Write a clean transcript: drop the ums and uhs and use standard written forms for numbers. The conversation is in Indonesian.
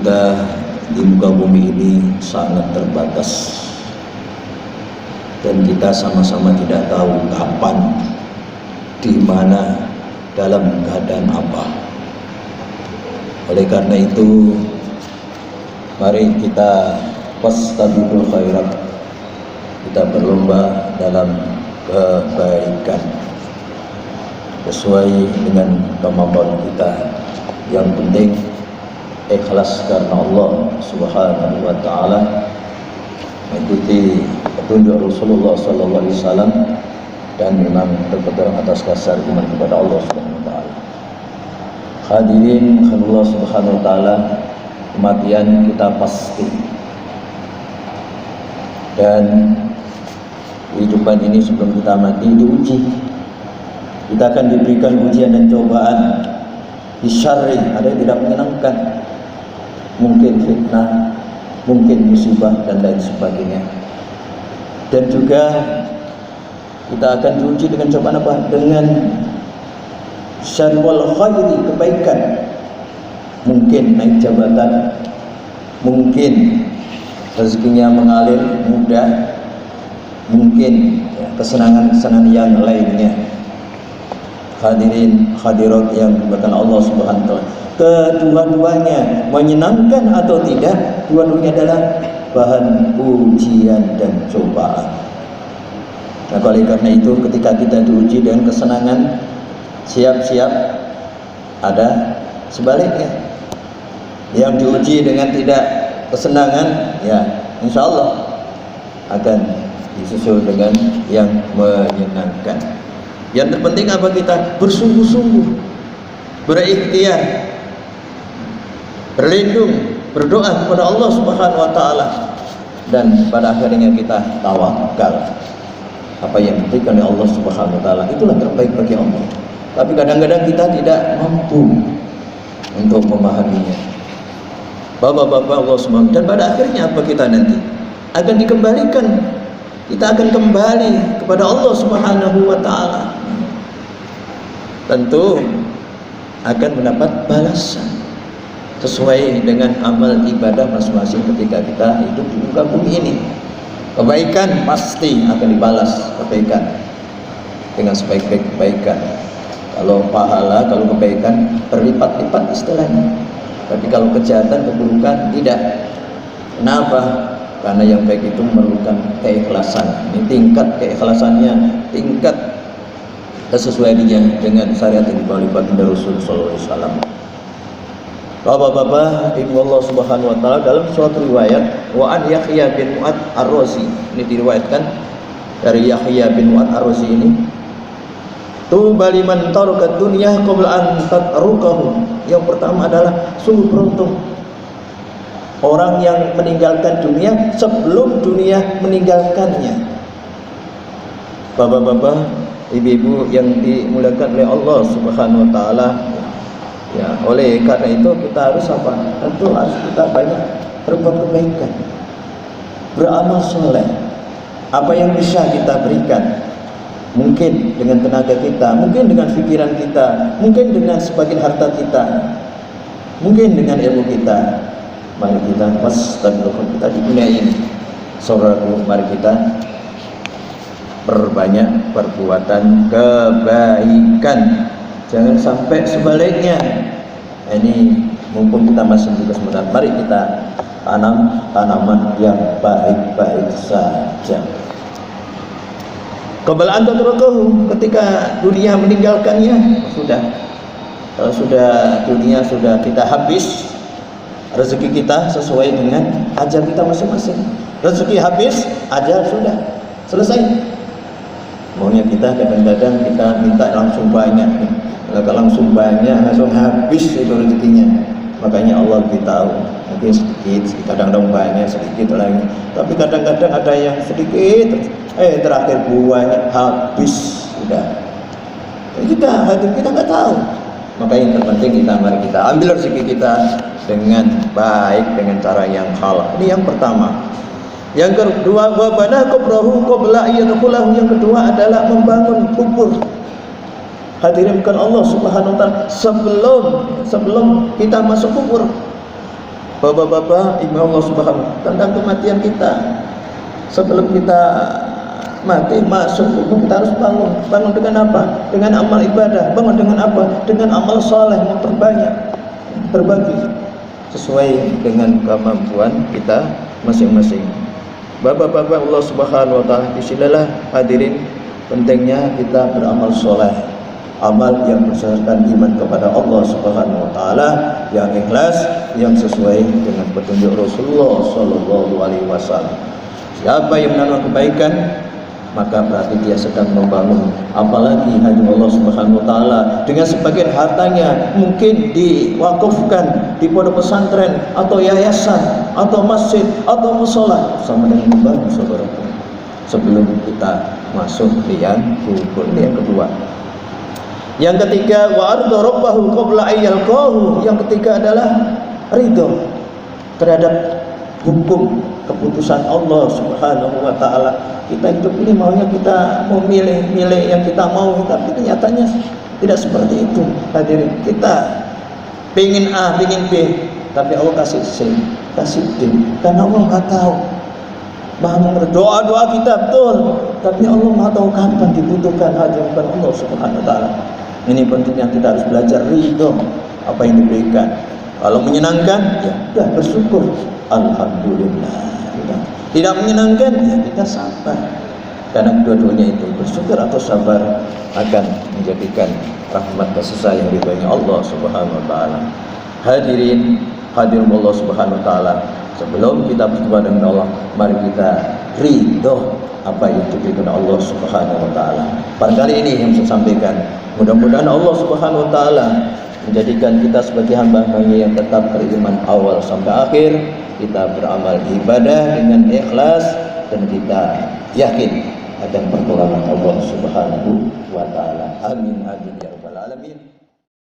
kita di muka bumi ini sangat terbatas, dan kita sama-sama tidak tahu kapan, di mana, dalam keadaan apa. Oleh karena itu, mari kita fastabiqul khairat, kita berlomba dalam kebaikan sesuai dengan kemampuan kita. Yang penting ikhlas karena Allah Subhanahu wa taala, mengikuti petunjuk Rasulullah sallallahu alaihi wasallam, dan memang berpegang atas dasar iman kepada Allah Subhanahu wa taala. Hadirin Allah Subhanahu wa taala, kematian kita pasti, dan kehidupan ini sebelum kita mati diuji. Kita akan diberikan ujian dan cobaan, bisyarri, ada yang tidak menyenangkan, mungkin fitnah, mungkin musibah dan lain sebagainya. Dan juga kita akan diuji dengan cobaan apa? Dengan syarri wal khairi, kebaikan. Mungkin naik jabatan, mungkin rezekinya mengalir mudah, mungkin kesenangan-kesenangan yang lainnya. Hadirin hadirat yang dimuliakan Allah Subhanahu wa taala, kedua-duanya menyenangkan atau tidak, dua-duanya adalah bahan ujian dan cobaan. Nah, oleh karena itu ketika kita diuji dengan kesenangan, siap-siap ada sebaliknya. Yang diuji dengan tidak kesenangan, ya insya Allah akan disusul dengan yang menyenangkan. Yang terpenting apa? Kita bersungguh-sungguh, berikhtiar, berlindung, berdoa kepada Allah Subhanahu wa taala, dan pada akhirnya kita tawakal. Apa yang diberikan oleh Allah Subhanahu wa taala itulah terbaik bagi Allah. Tapi kadang-kadang kita tidak mampu untuk memahaminya. Bapak-bapak Allah Subhanahu, dan pada akhirnya apa kita nanti? Akan dikembalikan. Kita akan kembali kepada Allah Subhanahu wa taala. Tentu akan mendapat balasan sesuai dengan amal ibadah masing-masing ketika kita hidup di muka bumi ini. Kebaikan pasti akan dibalas kebaikan dengan sebaik-baik kebaikan. Kalau pahala, kalau kebaikan berlipat-lipat istilahnya. Tapi kalau kejahatan, keburukan tidak. Kenapa? Karena yang baik itu memerlukan keikhlasan. Ini tingkat keikhlasannya, tingkat kesesuaiannya dengan syariat yang dibawa oleh baginda Rasul sallallahu alaihi wasallam. Bapak-bapak, ibu Allah Subhanahu wa taala, dalam suatu riwayat wa an Yahya bin Mu'ad Ar-Razi, ini diriwayatkan dari Yahya bin Mu'ad Ar-Razi ini, tuba liman taraka dunya qabla an tatrukahu. Yang pertama adalah sungguh beruntung orang yang meninggalkan dunia sebelum dunia meninggalkannya. Bapak-bapak, ibu-ibu yang dimuliakan oleh Allah Subhanahu wa taala, ya, oleh karena itu kita harus apa? Tentu harus kita banyak berbuat kebaikan, beramal soleh. Apa yang bisa kita berikan, mungkin dengan tenaga kita, mungkin dengan pikiran kita, mungkin dengan sebagian harta kita, mungkin dengan ilmu kita. Mari kita fastaghfirullah, kita di dunia ini, saudaraku, mari kita perbanyak perbuatan kebaikan. Jangan sampai sebaliknya. Ini mumpung kita masih di kesempatan, mari kita tanam tanaman yang baik-baik saja. Qabla an tatrakahu, ketika dunia meninggalkannya, sudah. Kalau sudah dunia sudah kita habis, rezeki kita sesuai dengan ajal kita masing-masing. Rezeki habis, ajal sudah selesai. Maunya kita kadang-kadang kita minta langsung banyak. Kalau langsung banyak, langsung habis itu rezekinya. Makanya Allah lebih tahu. Mungkin sedikit, kadang-kadang banyak, sedikit lagi. Tapi kadang-kadang ada yang sedikit, terakhir buahnya habis sudah. Kita nggak tahu. Maka yang terpenting mari kita ambil rezeki kita dengan baik, dengan cara yang halal. Ini yang pertama. Yang kedua, wabana kubrahu qabla ayyadkhulahu. Yang kedua adalah membangun kubur. Hadirin bukan Allah Subhanahu wa taala, sebelum kita masuk kubur. Bapak-bapak, ibu Allah Subhanahu tentang kematian kita. Sebelum kita mati masuk kubur, kita harus bangun. Bangun dengan apa? Dengan amal ibadah. Bangun dengan apa? Dengan amal soleh, memperbanyak, berbagi sesuai dengan kemampuan kita masing-masing. Bapak-bapak Allah Subhanahu wa taala, disinilah hadirin pentingnya kita beramal soleh, amal yang berdasarkan iman kepada Allah Subhanahu wa taala, yang ikhlas, yang sesuai dengan petunjuk Rasulullah sallallahu alaihi wasallam. Siapa yang menanam kebaikan, maka berarti dia sedang membangun. Apalagi hanya Allah Subhanahu wa taala dengan sebagian hartanya mungkin diwakafkan di pondok pesantren atau yayasan atau masjid atau mushola, sama dengan membangun saudaraku. Sebelum kita masuk yang kubur, yang kedua. Yang ketiga, wa arda rabbahu qabla ayyalqahu. Yang ketiga adalah ridho terhadap hukum keputusan Allah Subhanahu wa taala. Kita hidup ini maunya kita mau milih yang kita mau, tapi kenyataannya tidak seperti itu. Hadirin, kita pengen A, pengen B, tapi Allah kasih C, kasih D. Karena Allah nggak tahu. Doa-doa kita betul, tapi Allah nggak tahu kapan dibutuhkan hadirat Allah Subhanahu wa taala. Ini pentingnya kita harus belajar ridho apa yang diberikan. Kalau menyenangkan, ya udah bersyukur, alhamdulillah. Tidak menyenangkan, ya kita sabar. Karena kedua-duanya itu, bersyukur atau sabar, akan menjadikan rahmat kasih sayang ridhonya Allah Subhanahu wa taala. Hadirin Allah Subhanahu wa taala, sebelum kita berjumpa dengan Allah, mari kita ridho apa yang diberikan Allah Subhanahu wa taala. Barangkali ini yang saya sampaikan. Mudah-mudahan Allah Subhanahu wa taala menjadikan kita sebagai hamba-hambanya yang tetap beriman awal sampai akhir. Kita beramal ibadah dengan ikhlas dan kita yakin akan pertolongan Allah Subhanahu wa taala. Amin amin ya rabbal alamin.